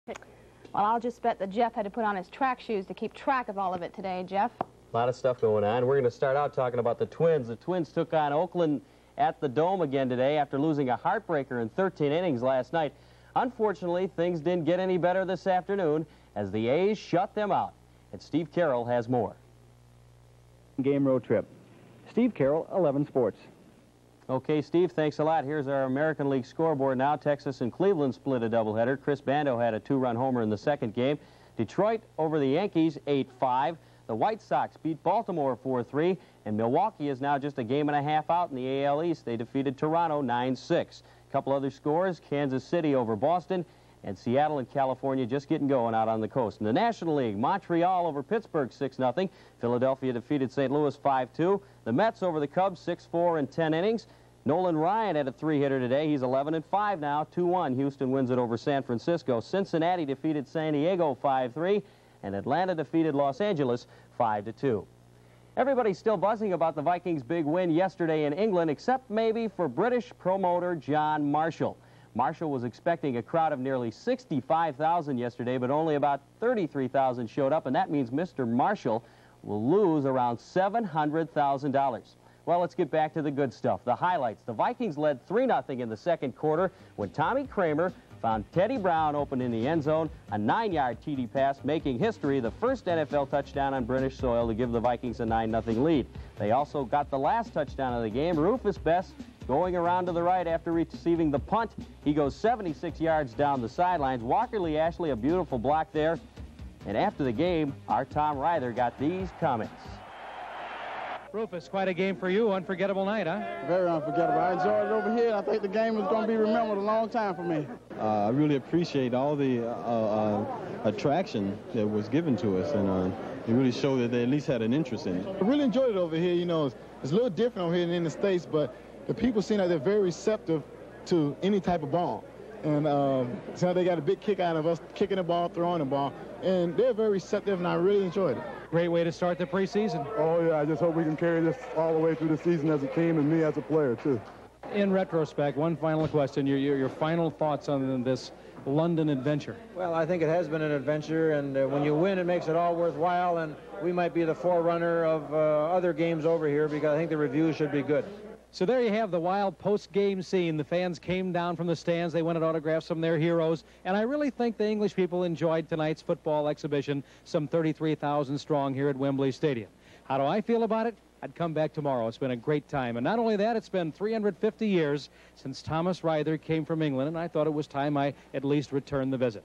Well, I'll just bet that Jeff had to put on his track shoes to keep track of all of it today, Jeff. A lot of stuff going on. We're going to start out talking about the Twins. The Twins took on Oakland at the Dome again today after losing a heartbreaker in 13 innings last night. Unfortunately, things didn't get any better this afternoon as the A's shut them out. And Steve Carroll has more. Game road trip. Steve Carroll, 11 Sports. Okay, Steve, thanks a lot. Here's our American League scoreboard now. Texas and Cleveland split a doubleheader. Chris Bando had a two-run homer in the second game. Detroit over the Yankees, 8-5. The White Sox beat Baltimore 4-3. And Milwaukee is now just a game and a half out in the AL East. They defeated Toronto 9-6. A couple other scores, Kansas City over Boston. And Seattle and California just getting going out on the coast. In the National League, Montreal over Pittsburgh 6-0. Philadelphia defeated St. Louis 5-2. The Mets over the Cubs 6-4 in 10 innings. Nolan Ryan had a three-hitter today. He's 11-5 now, 2-1. Houston wins it over San Francisco. Cincinnati defeated San Diego 5-3. And Atlanta defeated Los Angeles 5-2. Everybody's still buzzing about the Vikings' big win yesterday in England, except maybe for British promoter John Marshall. Marshall was expecting a crowd of nearly 65,000 yesterday, but only about 33,000 showed up, and that means Mr. Marshall will lose around $700,000. Well, let's get back to the good stuff, the highlights. The Vikings led 3-0 in the second quarter when Tommy Kramer found Teddy Brown open in the end zone, a 9-yard TD pass, making history, the first NFL touchdown on British soil to give the Vikings a 9-0 lead. They also got the last touchdown of the game. Rufus Best going around to the right after receiving the punt. He goes 76 yards down the sidelines. Walker Lee Ashley, a beautiful block there. And after the game, our Tom Ryther got these comments. Rufus, quite a game for you. Unforgettable night, huh? Very unforgettable. I enjoyed it over here. I think the game is going to be remembered a long time for me. I really appreciate all the attraction that was given to us, and it really showed that they at least had an interest in it. I really enjoyed it over here. You know, it's a little different over here than in the States, but the people seem like they're very receptive to any type of ball. And so they got a big kick out of us kicking the ball, throwing the ball, and they're very receptive, and I really enjoyed it. Great way to start the preseason. Oh, yeah, I just hope we can carry this all the way through the season as a team and me as a player, too. In retrospect, one final question, your final thoughts on this London adventure. Well, I think it has been an adventure, and when you win, it makes it all worthwhile, and we might be the forerunner of other games over here because I think the reviews should be good. So there you have the wild post-game scene. The fans came down from the stands. They wanted autographs from their heroes. And I really think the English people enjoyed tonight's football exhibition, some 33,000 strong here at Wembley Stadium. How do I feel about it? I'd come back tomorrow. It's been a great time. And not only that, it's been 350 years since Thomas Ryther came from England, and I thought it was time I at least return the visit.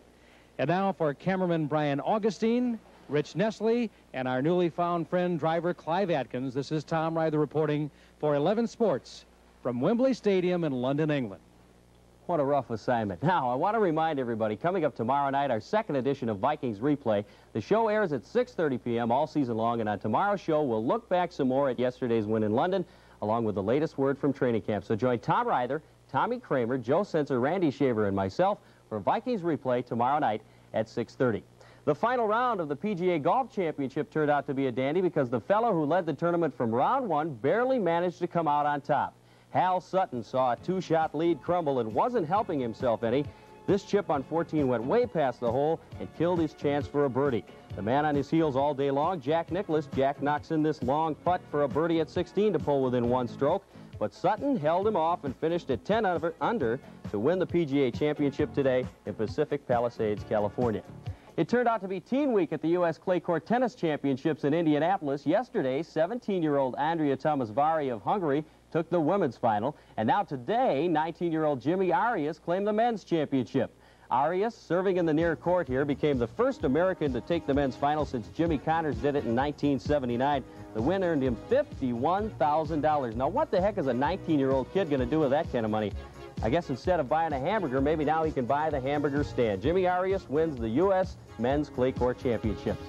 And now for cameraman Brian Augustine, Rich Nestle, and our newly found friend, driver Clive Atkins, this is Tom Ryther reporting for 11 Sports from Wembley Stadium in London, England. What a rough assignment. Now, I want to remind everybody, coming up tomorrow night, our second edition of Vikings Replay. The show airs at 6:30 p.m. all season long, and on tomorrow's show, we'll look back some more at yesterday's win in London, along with the latest word from training camp. So join Tom Ryther, Tommy Kramer, Joe Sensor, Randy Shaver, and myself for Vikings Replay tomorrow night at 6:30. The final round of the PGA Golf Championship turned out to be a dandy because the fellow who led the tournament from round one barely managed to come out on top. Hal Sutton saw a two-shot lead crumble and wasn't helping himself any. This chip on 14 went way past the hole and killed his chance for a birdie. The man on his heels all day long, Jack Nicklaus. Jack knocks in this long putt for a birdie at 16 to pull within one stroke. But Sutton held him off and finished at 10 under to win the PGA Championship today in Pacific Palisades, California. It turned out to be Teen Week at the U.S. Clay Court Tennis Championships in Indianapolis. Yesterday, 17-year-old Andrea Tomasvari of Hungary took the women's final. And now today, 19-year-old Jimmy Arias claimed the men's championship. Arias, serving in the near court here, became the first American to take the men's final since Jimmy Connors did it in 1979. The win earned him $51,000. Now, what the heck is a 19-year-old kid going to do with that kind of money? I guess instead of buying a hamburger, maybe now he can buy the hamburger stand. Jimmy Arias wins the U.S. Men's Clay Court Championships.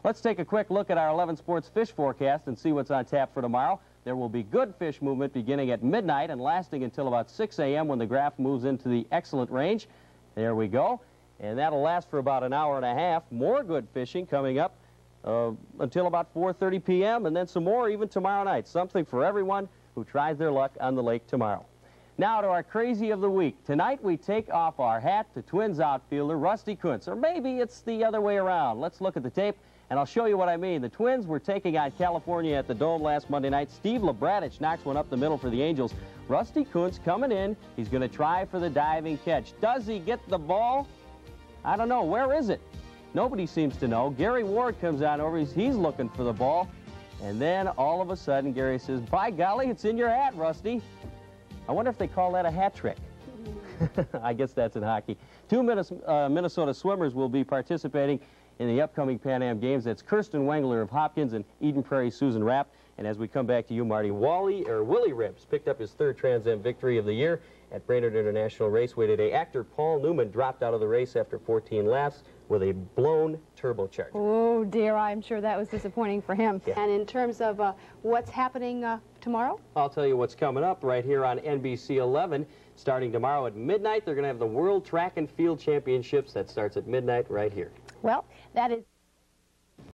Let's take a quick look at our 11 Sports fish forecast and see what's on tap for tomorrow. There will be good fish movement beginning at midnight and lasting until about 6 a.m. when the graph moves into the excellent range. There we go. And that'll last for about an hour and a half. More good fishing coming up until about 4:30 p.m. and then some more even tomorrow night. Something for everyone who tries their luck on the lake tomorrow. Now to our crazy of the week. Tonight we take off our hat to Twins outfielder Rusty Kuntz. Or maybe it's the other way around. Let's look at the tape and I'll show you what I mean. The Twins were taking on California at the Dome last Monday night. Steve Lebradich knocks one up the middle for the Angels. Rusty Kuntz coming in. He's going to try for the diving catch. Does he get the ball? I don't know. Where is it? Nobody seems to know. Gary Ward comes on over. He's looking for the ball. And then all of a sudden Gary says, by golly, it's in your hat, Rusty. I wonder if they call that a hat trick. I guess that's in hockey. Two Minnesota swimmers will be participating in the upcoming Pan Am Games. That's Kirsten Wengler of Hopkins and Eden Prairie Susan Rapp. And as we come back to you, Marty, Willie Ribbs picked up his third Trans Am victory of the year at Brainerd International Raceway today. Actor Paul Newman dropped out of the race after 14 laps with a blown turbocharger. Oh, dear, I'm sure that was disappointing for him. Yeah. And in terms of what's happening tomorrow? I'll tell you what's coming up right here on NBC 11. Starting tomorrow at midnight, they're going to have the World Track and Field Championships. That starts at midnight right here. Well, that is...